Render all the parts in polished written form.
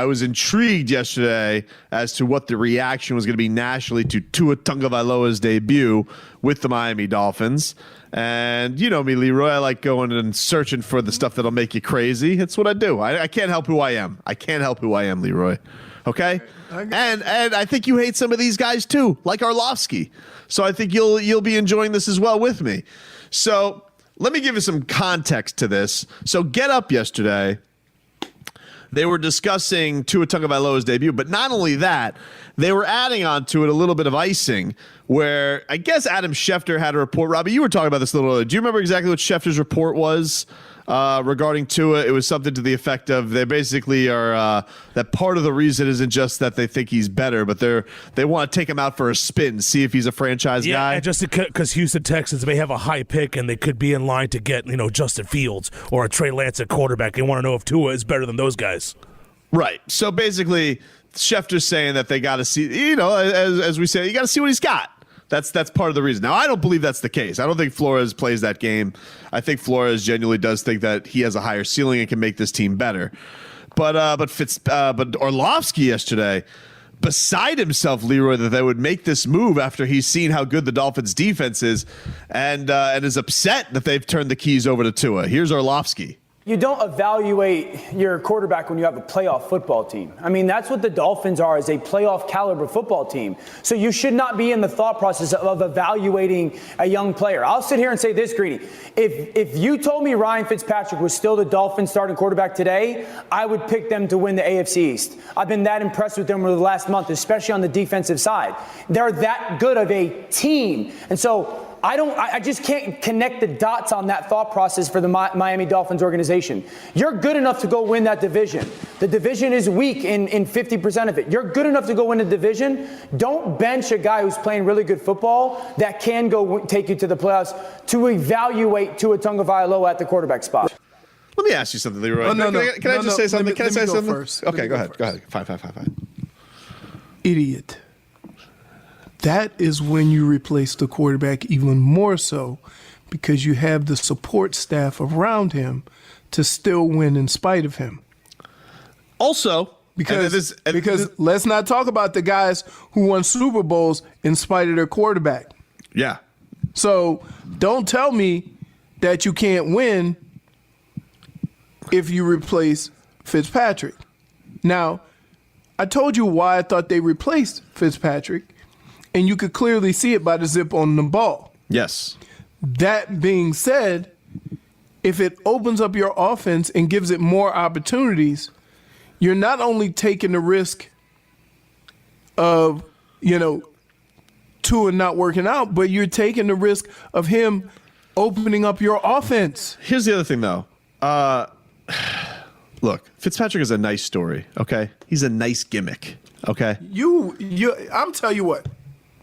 I was intrigued yesterday as to what the reaction was going to be nationally to Tua Tagovailoa's debut with the Miami Dolphins. And you know me, Leroy, I like going and searching for the stuff that'll make you crazy. It's what I do. I can't help who I am. I can't help who I am, Leroy. Okay? And I think you hate some of these guys too, like Arlovsky. So I think you'll be enjoying this as well with me. So let me give you some context to this. So Get Up yesterday, they were discussing Tua Tagovailoa's debut, but not only that, they were adding on to it a little bit of icing where I guess Adam Schefter had a report. Robbie, you were talking about this a little earlier. Do you remember exactly what Schefter's report was regarding Tua? It was something to the effect of they basically are that part of the reason isn't just that they think he's better, but they want to take him out for a spin, see if he's a franchise guy. Yeah, just because Houston Texans may have a high pick and they could be in line to get Justin Fields or a Trey Lance at quarterback. They want to know if Tua is better than those guys. Right. So basically, Schefter's saying that they got to see, as we say, you got to see what he's got. That's part of the reason. Now, I don't believe that's the case. I don't think Flores plays that game. I think Flores genuinely does think that he has a higher ceiling and can make this team better. But Arlovsky yesterday, beside himself, Leroy, that they would make this move after he's seen how good the Dolphins' defense is, and is upset that they've turned the keys over to Tua. Here's Arlovsky. You don't evaluate your quarterback when you have a playoff football team. I mean, that's what the Dolphins are, is a playoff caliber football team. So you should not be in the thought process of evaluating a young player. I'll sit here and say this, Greedy. If you told me Ryan Fitzpatrick was still the Dolphins starting quarterback today, I would pick them to win the AFC East. I've been that impressed with them over the last month, especially on the defensive side. They're that good of a team. And so I just can't connect the dots on that thought process for the Miami Dolphins organization. You're good enough to go win that division. The division is weak in 50% of it. You're good enough to go win the division. Don't bench a guy who's playing really good football that can go take you to the playoffs to evaluate Tua Tagovailoa at the quarterback spot. Let me ask you something, Leroy. Can I just say something? Can I say something? First. Okay, go ahead. Go ahead. Fine. Idiot. That is when you replace the quarterback even more so, because you have the support staff around him to still win in spite of him. Also, because let's not talk about the guys who won Super Bowls in spite of their quarterback. Yeah. So don't tell me that you can't win if you replace Fitzpatrick. Now, I told you why I thought they replaced Fitzpatrick. And you could clearly see it by the zip on the ball. Yes. That being said, if it opens up your offense and gives it more opportunities, you're not only taking the risk of, Tua not working out, but you're taking the risk of him opening up your offense. Here's the other thing, though. Look, Fitzpatrick is a nice story, okay? He's a nice gimmick, okay? I'm telling you what.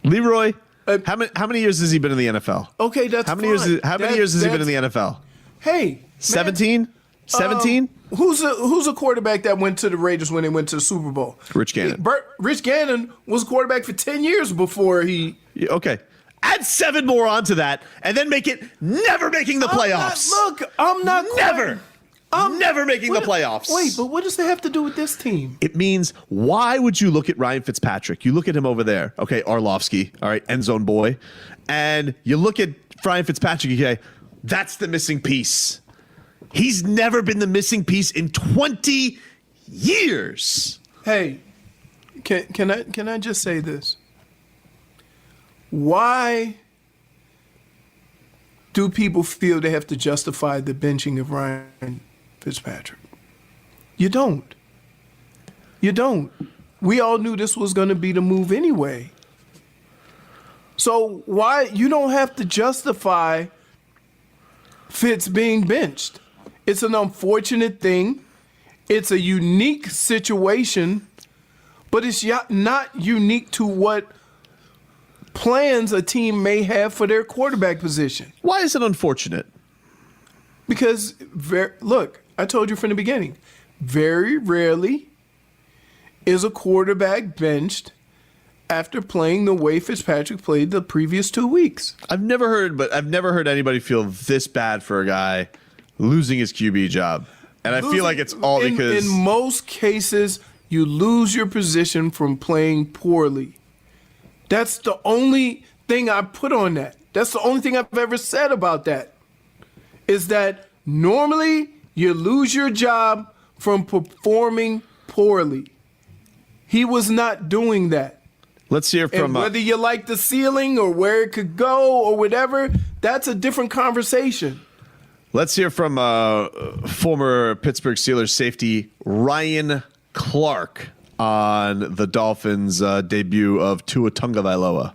Leroy, how many years has he been in the NFL? Okay, that's fine. How many years has he been in the NFL? Hey, 17? 17? Who's a quarterback that went to the Raiders when they went to the Super Bowl? Rich Gannon. Rich Gannon was a quarterback for 10 years before he... Okay. Add 7 more onto that, and then make it never making the playoffs. I'm not... Never. I'm never making the playoffs. Wait, but what does that have to do with this team? It means, why would you look at Ryan Fitzpatrick? You look at him over there, okay, Arlovsky, all right, end zone boy, and you look at Ryan Fitzpatrick, okay, that's the missing piece. He's never been the missing piece in 20 years. Hey, can I just say this? Why do people feel they have to justify the benching of Ryan Fitzpatrick? You don't. We all knew this was going to be the move anyway. So why you don't have to justify Fitz being benched? It's an unfortunate thing. It's a unique situation, but it's not unique to what plans a team may have for their quarterback position. Why is it unfortunate? Because, look, I told you from the beginning, very rarely is a quarterback benched after playing the way Fitzpatrick played the previous 2 weeks. I've never heard anybody feel this bad for a guy losing his QB job. And I feel like it's all because... In most cases, you lose your position from playing poorly. That's the only thing I put on that. That's the only thing I've ever said about that, is that normally you lose your job from performing poorly. He was not doing that. Let's hear from And whether you like the ceiling or where it could go or whatever, that's a different conversation. Let's hear from former Pittsburgh Steelers safety Ryan Clark on the Dolphins' debut of Tua Tagovailoa.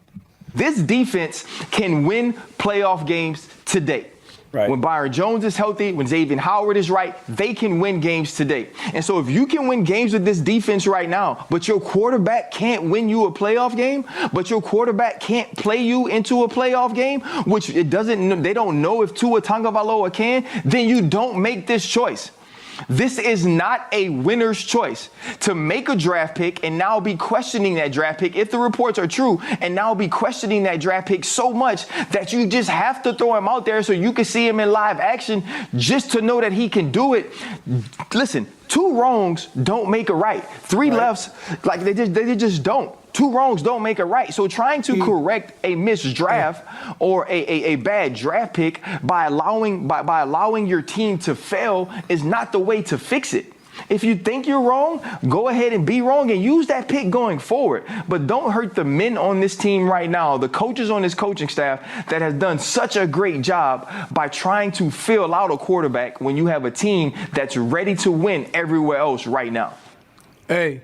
This defense can win playoff games today. Right. When Byron Jones is healthy, when Xavier Howard is right, they can win games today. And so if you can win games with this defense right now, but your quarterback can't win you a playoff game, but your quarterback can't play you into a playoff game, which they don't know if Tua Tagovailoa can, then you don't make this choice. This is not a winner's choice to make a draft pick and now be questioning that draft pick if the reports are true, and now be questioning that draft pick so much that you just have to throw him out there so you can see him in live action just to know that he can do it. Listen, 2 wrongs don't make a right. 3 lefts, like they just don't. 2 wrongs don't make it right. So trying to correct a missed draft or a bad draft pick by allowing your team to fail is not the way to fix it. If you think you're wrong, go ahead and be wrong and use that pick going forward. But don't hurt the men on this team right now, the coaches on this coaching staff that has done such a great job by trying to fill out a quarterback when you have a team that's ready to win everywhere else right now. Hey,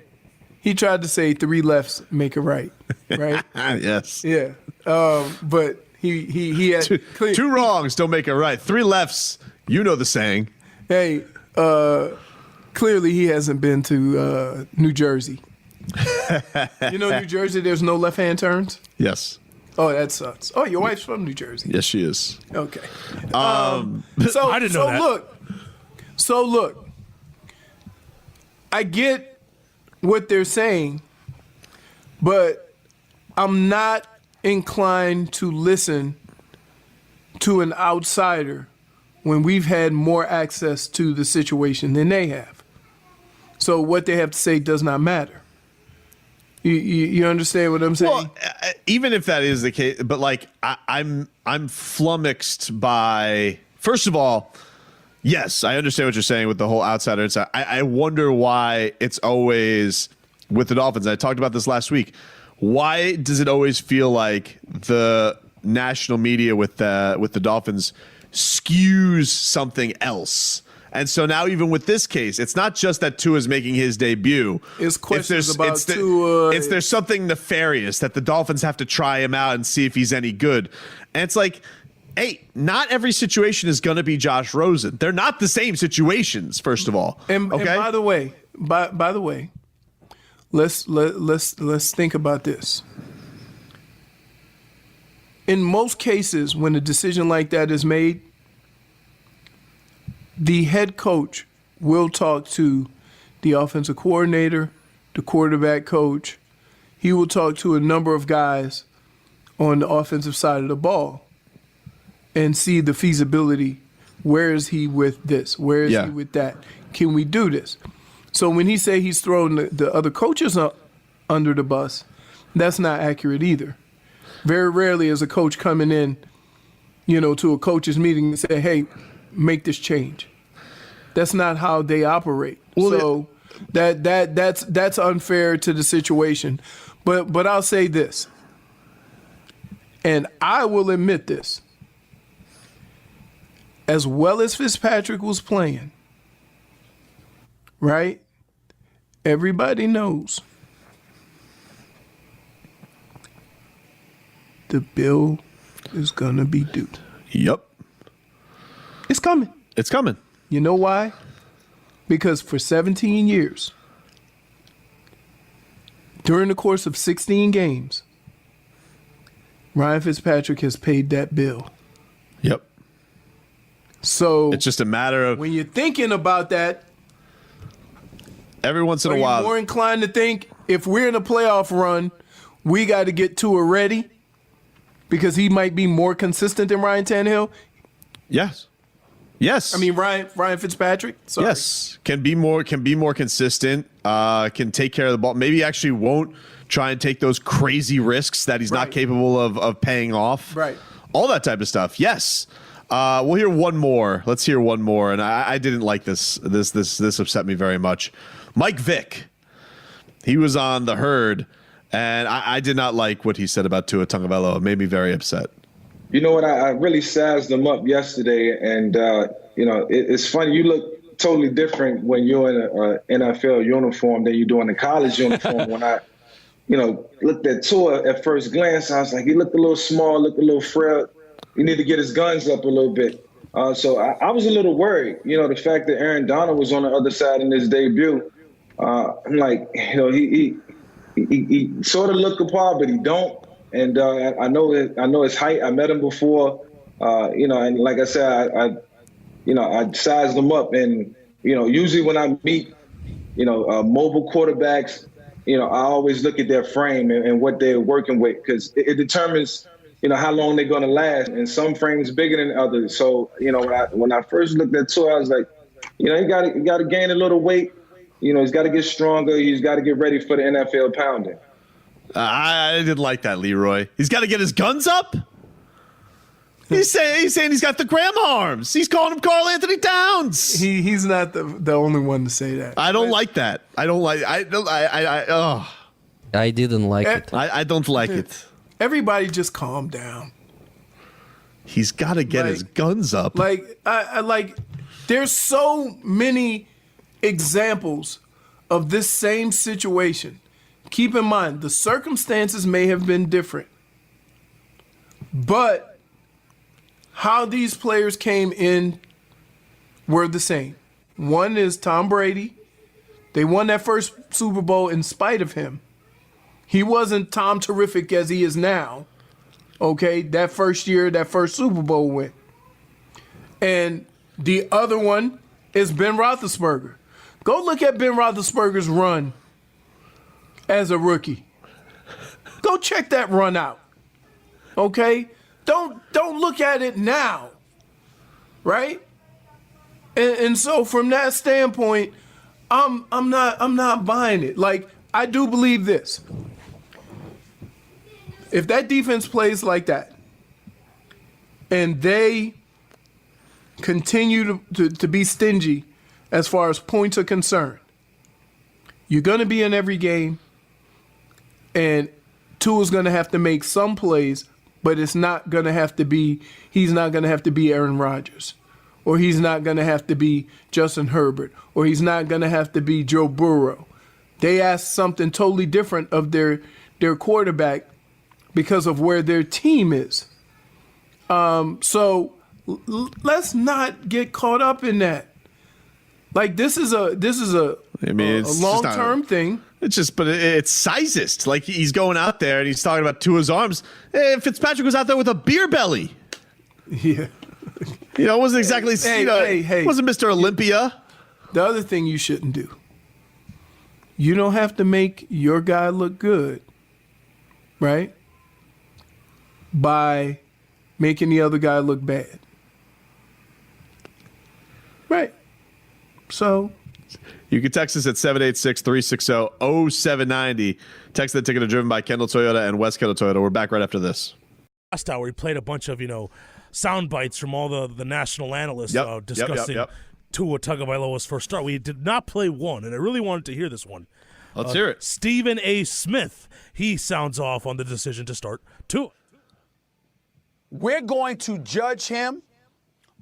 he tried to say 3 lefts make a right, right? Yes. Yeah. But he had 2 wrongs don't make it right. 3 lefts, you know the saying. Hey, clearly he hasn't been to New Jersey. You know, New Jersey, there's no left-hand turns? Yes. Oh, that sucks. Oh, your wife's from New Jersey. Yes, she is. Okay. I didn't know that. So look, I get what they're saying, but I'm not inclined to listen to an outsider when we've had more access to the situation than they have. So what they have to say does not matter. You understand what I'm saying? Well, even if that is the case, but like I'm flummoxed by, first of all, yes, I understand what you're saying with the whole outsider inside. I wonder why it's always with the Dolphins. I talked about this last week. Why does it always feel like the national media with the Dolphins skews something else? And so now, even with this case, it's not just that Tua is making his debut. It's questions about Tua. There's something nefarious that the Dolphins have to try him out and see if he's any good. And it's like, hey, not every situation is going to be Josh Rosen. They're not the same situations, first of all. And by the way, let's think about this. In most cases, when a decision like that is made, the head coach will talk to the offensive coordinator, the quarterback coach. He will talk to a number of guys on the offensive side of the ball and see the feasibility. Where is he with this? Where is he with that? Can we do this? So when he say he's throwing the other coaches under the bus, that's not accurate either. Very rarely is a coach coming in, to a coach's meeting and say, hey, make this change. That's not how they operate. Well, so that's unfair to the situation. But I'll say this, and I will admit this. As well as Fitzpatrick was playing, right? Everybody knows the bill is gonna be due. Yep. It's coming. It's coming. You know why? Because for 17 years, during the course of 16 games, Ryan Fitzpatrick has paid that bill. Yep. So it's just a matter of, when you're thinking about that, every once in a are while, you more inclined to think if we're in a playoff run, we got to get Tua ready because he might be more consistent than Ryan Tannehill? yes. Yes. I mean, Ryan Fitzpatrick. Sorry. Yes, can be more consistent. Can take care of the ball. Maybe actually won't try and take those crazy risks that he's not capable of paying off. Right. All that type of stuff. Yes. We'll hear one more. Let's hear one more. And I didn't like this. This upset me very much. Mike Vick. He was on the Herd, and I did not like what he said about Tua Tagovailoa. It made me very upset. You know what? I really sized them up yesterday, and it's funny. You look totally different when you're in an NFL uniform than you do in a college uniform. When I, looked at Tua at first glance, I was like, he looked a little small, looked a little frail. You need to get his guns up a little bit. So I was a little worried. The fact that Aaron Donald was on the other side in his debut. I'm like, he sort of looked apart, but he don't. And I know his height. I met him before, and like I said, I sized him up. And usually when I meet, mobile quarterbacks, I always look at their frame and what they're working with, because it determines, how long they're going to last. And some frames bigger than others. So when I first looked at Tua, I was like, he got to gain a little weight. He's got to get stronger. He's got to get ready for the NFL pounding. I didn't like that, Leroy. He's got to get his guns up. He's saying he's got the grandma arms. He's calling him Karl Anthony Towns. He's not the only one to say that. I don't like that. I didn't like it. I don't like it. Everybody just calm down. He's got to get his guns up. I there's so many examples of this same situation. Keep in mind, the circumstances may have been different, but how these players came in were the same. One is Tom Brady. They won that first Super Bowl in spite of him. He wasn't Tom Terrific as he is now. Okay, that first year, that first Super Bowl win. And the other one is Ben Roethlisberger. Go look at Ben Roethlisberger's run as a rookie. Go check that run out. Okay? Don't look at it now. Right? And so from that standpoint, I'm not buying it. I do believe this. If that defense plays like that and they continue to be stingy as far as points are concerned, you're going to be in every game. And Tua's going to have to make some plays, but it's not going to have to be, he's not going to have to be Aaron Rodgers, or he's not going to have to be Justin Herbert, or he's not going to have to be Joe Burrow. They ask something totally different of their quarterback because of where their team is. So let's not get caught up in that. This is a long-term thing. It's sizist. He's going out there and he's talking about Tua's arms. Hey, Fitzpatrick was out there with a beer belly. Yeah. It wasn't exactly, wasn't Mr. Olympia. The other thing you shouldn't do, you don't have to make your guy look good, right? By making the other guy look bad. Right. So you can text us at 786-360-0790. Text that ticket are driven by Kendall Toyota and West Kendall Toyota. We're back right after this. Last hour, we played a bunch of, sound bites from all the national analysts discussing Tua Tagovailoa's first start. We did not play one, and I really wanted to hear this one. Let's hear it. Stephen A. Smith, he sounds off on the decision to start Tua. We're going to judge him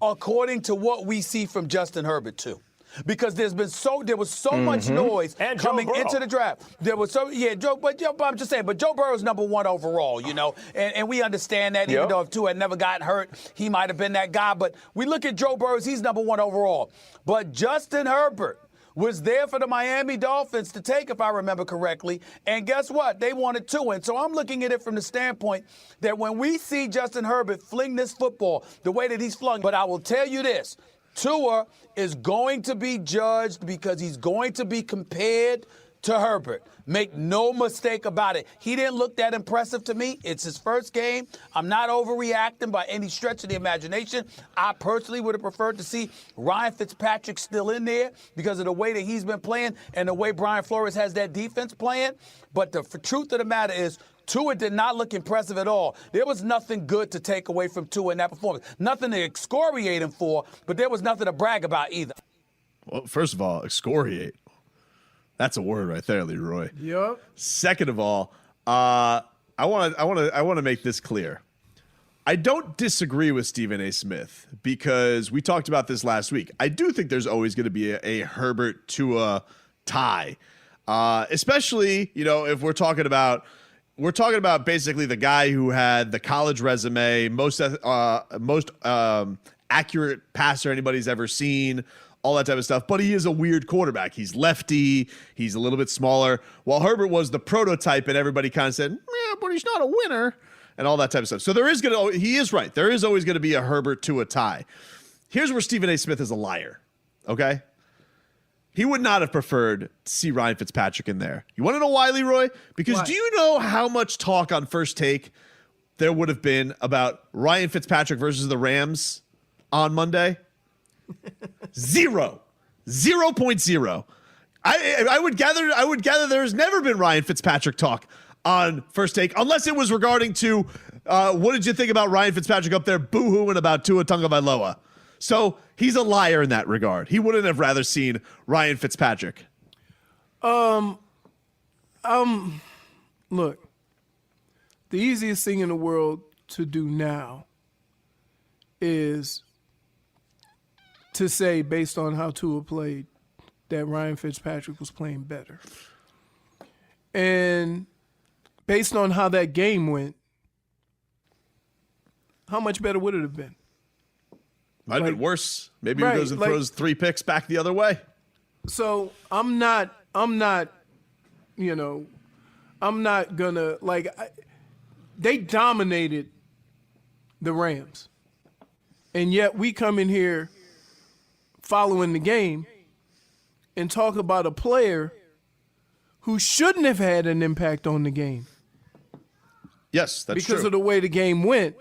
according to what we see from Justin Herbert, too. Because there was so much noise and coming into the draft. There was but I'm just saying, but Joe Burrow's number one overall, and we understand that. Even though if Tua had never gotten hurt, he might have been that guy. But we look at Joe Burrow, he's number one overall. But Justin Herbert was there for the Miami Dolphins to take, if I remember correctly. And guess what? They wanted Tua. And so I'm looking at it from the standpoint that when we see Justin Herbert fling this football the way that he's flung, but I will tell you this, Tua is going to be judged because he's going to be compared to Herbert. Make no mistake about it. He didn't look that impressive to me. It's his first game. I'm not overreacting by any stretch of the imagination. I personally would have preferred to see Ryan Fitzpatrick still in there because of the way that he's been playing and the way Brian Flores has that defense playing. But the truth of the matter is, Tua did not look impressive at all. There was nothing good to take away from Tua in that performance. Nothing to excoriate him for, but there was nothing to brag about either. Well, first of all, excoriate. That's a word right there, Leroy. Yep. Second of all, I want to make this clear. I don't disagree with Stephen A. Smith because we talked about this last week. I do think there's always going to be a Herbert Tua tie, especially if we're talking about basically the guy who had the college resume, most accurate passer anybody's ever seen, all that type of stuff. But he is a weird quarterback. He's lefty. He's a little bit smaller. While Herbert was the prototype, and everybody kind of said, "Yeah, but he's not a winner," and all that type of stuff. So he is right. There is always going to be a Herbert to a tie. Here's where Stephen A. Smith is a liar. Okay. He would not have preferred to see Ryan Fitzpatrick in there. You want to know why, Leroy? Because do you know how much talk on First Take there would have been about Ryan Fitzpatrick versus the Rams on Monday? 0.0. I would gather there's never been Ryan Fitzpatrick talk on First Take, unless it was regarding to what did you think about Ryan Fitzpatrick up there boo-hooing about Tua Tagovailoa? So he's a liar in that regard. He wouldn't have rather seen Ryan Fitzpatrick. Look, the easiest thing in the world to do now is to say, based on how Tua played, that Ryan Fitzpatrick was playing better. And based on how that game went, how much better would it have been? Might have been worse. Maybe he goes and throws 3 picks back the other way. So I'm not gonna they dominated the Rams. And yet we come in here following the game and talk about a player who shouldn't have had an impact on the game. Yes, that's true. Because of the way the game went.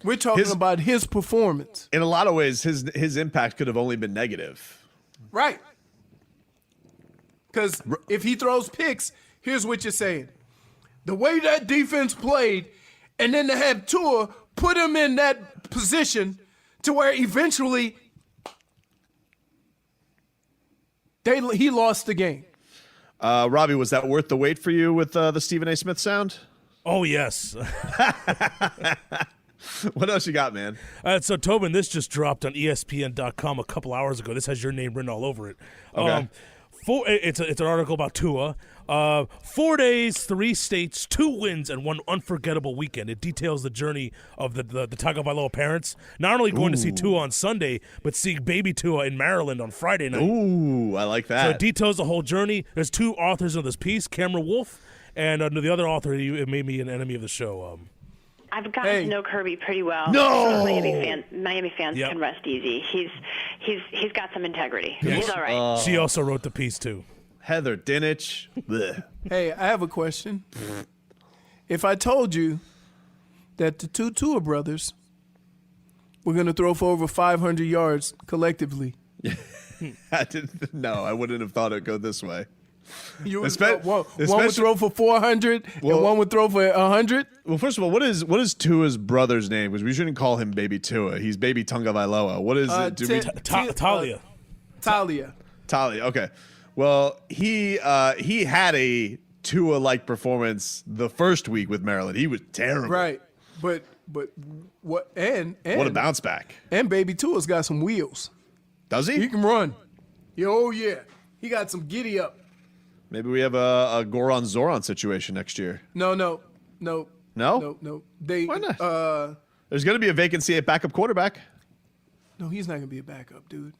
We're talking about his performance. In a lot of ways, his impact could have only been negative. Right. Because if he throws picks, here's what you're saying. The way that defense played, and then to have Tua put him in that position to where eventually he lost the game. Robbie, was that worth the wait for you with the Stephen A. Smith sound? Oh, yes. What else you got, man? So, Tobin, this just dropped on ESPN.com a couple hours ago. This has your name written all over it. Okay. It's an article about Tua. 4 days, 3 states, 2 wins, and 1 unforgettable weekend. It details the journey of the Tagovailoa parents, not only going to see Tua on Sunday, but seeing baby Tua in Maryland on Friday night. Ooh, I like that. So it details the whole journey. There's 2 authors of this piece, Cameron Wolfe, and the other author, it made me an enemy of the show. I've gotten to know Kirby pretty well. No, Miami fans can rest easy. He's got some integrity. He's all right. She also wrote the piece too. Heather Dinich. Hey, I have a question. If I told you that the 2 Tua brothers were going to throw for over 500 yards collectively, I wouldn't have thought it'd go this way. You would one would throw for 400 and one would throw for 100? Well, first of all, what is Tua's brother's name? Because we shouldn't call him Baby Tua. He's Baby Tagovailoa. What is it? Talia. Talia. Okay. Well, he had a Tua-like performance the first week with Maryland. He was terrible. Right. But what and what a bounce back. And Baby Tua's got some wheels. Does he? He can run. Oh yeah. He got some giddy up. Maybe we have a Goran Zoran situation next year. No. No? Why not? There's going to be a vacancy at backup quarterback. No, he's not going to be a backup, dude.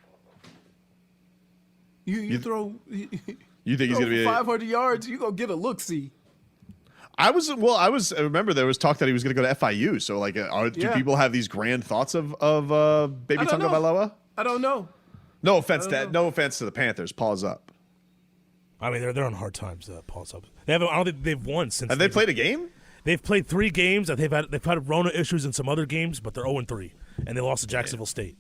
You throw. You think he's going to be 500 yards? You gonna get a look-see. I remember there was talk that he was going to go to FIU. So do people have these grand thoughts of Baby Tagovailoa? I don't know. No offense to the Panthers. Pause up. I mean, they're on hard times, Paul Sub. They haven't. I don't think they've won since. Have they played a game? They've played 3 games. They've had Rona issues in some other games, but they're 0-3, and they lost to Jacksonville State.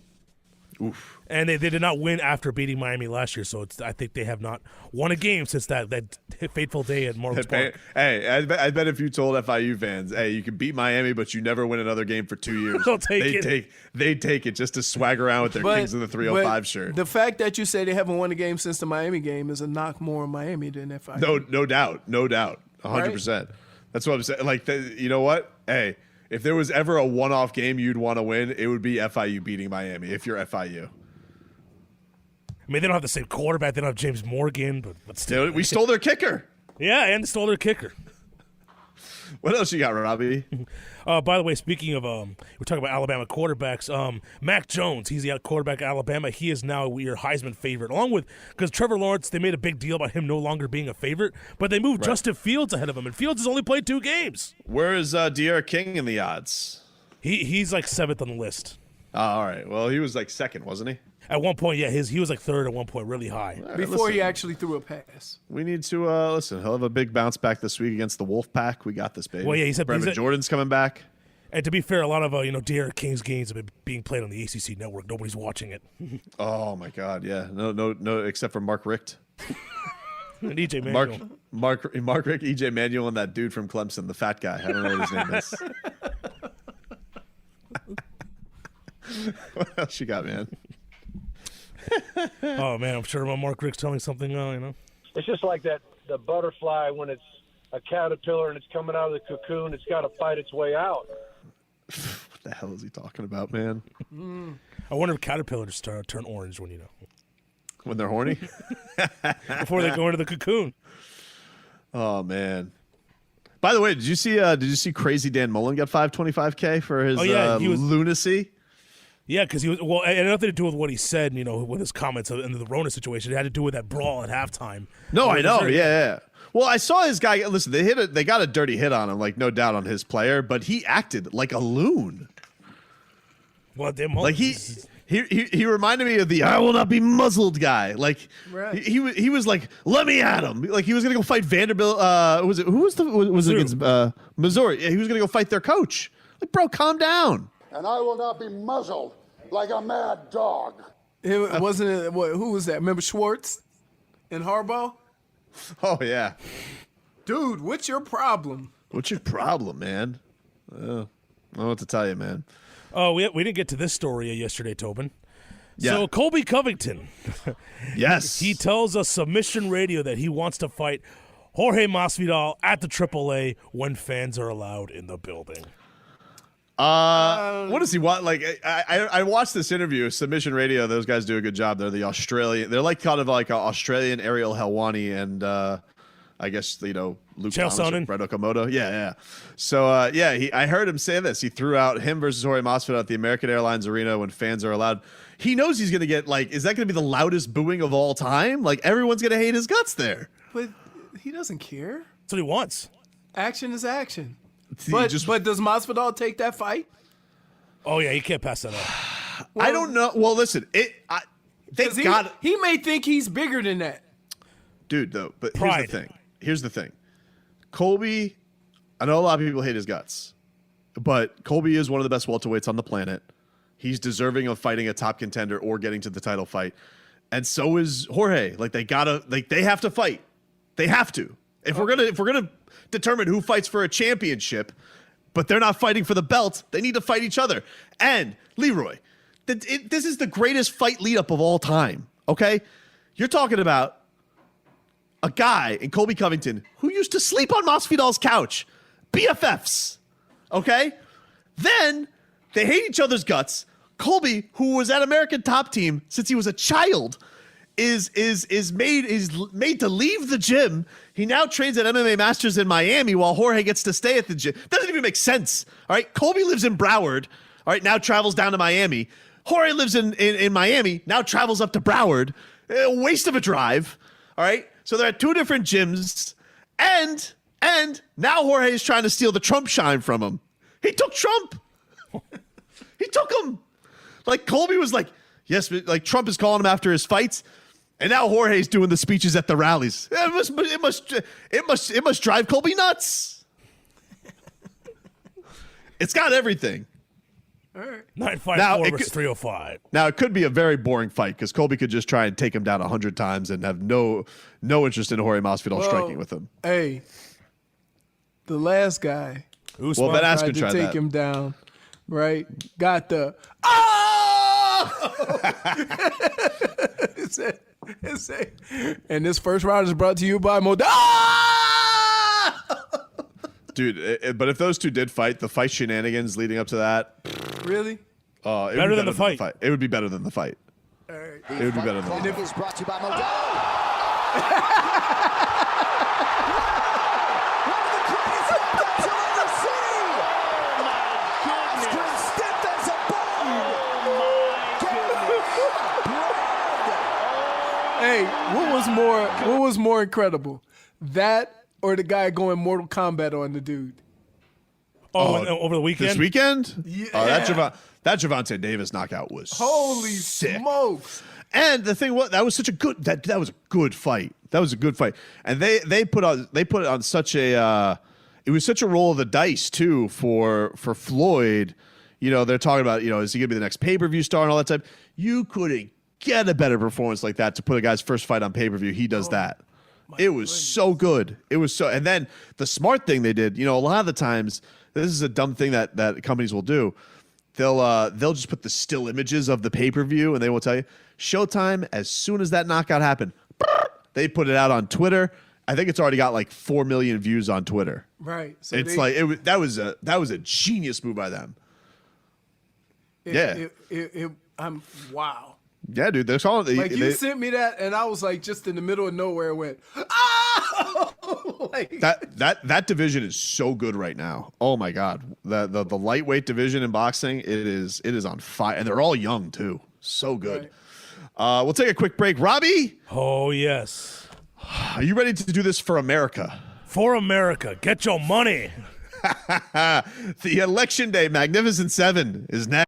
Oof. And they did not win after beating Miami last year, so I think they have not won a game since that fateful day at Morgan's Park. Hey, I bet if you told FIU fans, hey, you can beat Miami, but you never win another game for 2 years, They'll take it. They'd take it just to swag around with their Kings of the 305 shirt. The fact that you say they haven't won a game since the Miami game is a knock more on Miami than FIU. No doubt. 100%. That's what I'm saying. Like, you know what? Hey, if there was ever a one-off game you'd want to win, it would be FIU beating Miami if you're FIU. I mean, they don't have the same quarterback. They don't have James Morgan, but still. We stole their kicker. Yeah, and stole their kicker. What else you got, Robbie? By the way, speaking of, we're talking about Alabama quarterbacks. Mac Jones, he's the quarterback at Alabama. He is now your Heisman favorite, along with because Trevor Lawrence. They made a big deal about him no longer being a favorite, but they moved Justin Fields ahead of him, and Fields has only played 2 games. Where is De'Ara King in the odds? He's like 7th on the list. Oh, all right. Well, he was like 2nd, wasn't he? At one point, yeah, he was like 3rd at one point, really high. Right, Before he actually threw a pass. We need to listen. He'll have a big bounce back this week against the Wolfpack. We got this, baby. Well, yeah, he said Brevin Jordan's coming back. And to be fair, a lot of De'Ara King's games have been being played on the ACC network. Nobody's watching it. Oh my God, yeah, no, except for Mark Richt. And EJ Manuel. Mark Richt, EJ Manuel, and that dude from Clemson, the fat guy. I don't know what his name is. What else you got, man? Oh man, I'm sure Mark Richt's telling something. It's just like the butterfly when it's a caterpillar and it's coming out of the cocoon. It's got to fight its way out. What the hell is he talking about, man? I wonder if caterpillars turn orange when they're horny, before they go into the cocoon. Oh man. By the way, did you see Crazy Dan Mullen got $525K for his lunacy? Yeah, because it had nothing to do with what he said, with his comments in the Rona situation. It had to do with that brawl at halftime. No, I know. Yeah. Well, I saw his guy. Listen, they got a dirty hit on him, like no doubt on his player, but he acted like a loon. Well, like he reminded me of the "I will not be muzzled" guy. Like he was like, "Let me at him." Like he was gonna go fight Vanderbilt. Was it against Missouri? Yeah, he was gonna go fight their coach. Like, bro, calm down. And I will not be muzzled like a mad dog. It wasn't who was that? Remember Schwartz and Harbaugh? Oh yeah. Dude, what's your problem? What's your problem, man? I don't know what to tell you, man. Oh, we didn't get to this story yesterday, Tobin. Yeah. So Colby Covington. Yes. He tells us Submission Radio that he wants to fight Jorge Masvidal at the AAA when fans are allowed in the building. What does he want? Like, I watched this interview, Submission Radio. Those guys do a good job. They're the Australian. They're like kind of like an Australian Ariel Helwani and I guess Luke Thomas and Brett Okamoto. Yeah. So I heard him say this. He threw out him versus Jorge Masvidal at the American Airlines Arena when fans are allowed. He knows he's gonna get is that gonna be the loudest booing of all time? Like everyone's gonna hate his guts there. But he doesn't care. That's what he wants. Action is action. But does Masvidal take that fight? Oh yeah, he can't pass that up. I don't know. Well, listen, he may think he's bigger than that, dude. Though, but Pride. Here's the thing. Colby, I know a lot of people hate his guts, but Colby is one of the best welterweights on the planet. He's deserving of fighting a top contender or getting to the title fight, and so is Jorge. Like they have to fight. They have to. If we're gonna determine who fights for a championship, but they're not fighting for the belt, they need to fight each other. And Leroy, this is the greatest fight lead up of all time. Okay, you're talking about a guy in Colby Covington who used to sleep on Masvidal's couch, BFFs. Okay, then they hate each other's guts. Colby, who was at American Top Team since he was a child, is made to leave the gym. He now trains at MMA Masters in Miami while Jorge gets to stay at the gym. Doesn't even make sense. All right, Colby lives in Broward. All right, now travels down to Miami. Jorge lives in Miami, now travels up to Broward. A waste of a drive. All right, so they're at 2 different gyms, and now Jorge is trying to steal the Trump shine from him. He took Trump. He took him. Like Colby was like, yes, but like Trump is calling him after his fights. And now Jorge's doing the speeches at the rallies. It must drive Colby nuts. It's got everything. All right. 954 versus 305. Now it could be a very boring fight because Colby could just try and take him down 100 times and have no interest in Jorge Masvidal striking with him. Hey, the last guy. Ben Askren tried to take him down. Right? Got the and this first round is brought to you by Modelo. Dude, but if those two did fight, the fight shenanigans leading up to that. Really? Better than the fight. It would be better than the fight. All right. It would be better than the fight. And it was brought to you by Modelo. Hey, what was more incredible? That or the guy going Mortal Kombat on the dude? Over the weekend? This weekend? Yeah. That Gervonta Davis knockout was Holy sick. smokes. And the thing was, that was such a good that was a good fight. That was a good fight. And they put it on such a it was such a roll of the dice too for Floyd. You know, they're talking about, is he gonna be the next pay-per-view star and all that type. You couldn't get a better performance like that to put a guy's first fight on pay-per-view. He does that. It was so good. It was so, and then the smart thing they did, a lot of the times, this is a dumb thing that companies will do. They'll just put the still images of the pay-per-view and they will tell you, Showtime, as soon as that knockout happened, they put it out on Twitter. I think it's already got like 4 million views on Twitter. Right. So it's that was a genius move by them. I'm wow. Yeah, dude. They're calling it. You sent me that, and I was like, just in the middle of nowhere, it went, oh! that division is so good right now. Oh my God, the lightweight division in boxing, it is on fire, and they're all young too. So good. Right. We'll take a quick break. Robbie. Oh yes. Are you ready to do this for America? For America, get your money. The Election Day Magnificent Seven is next.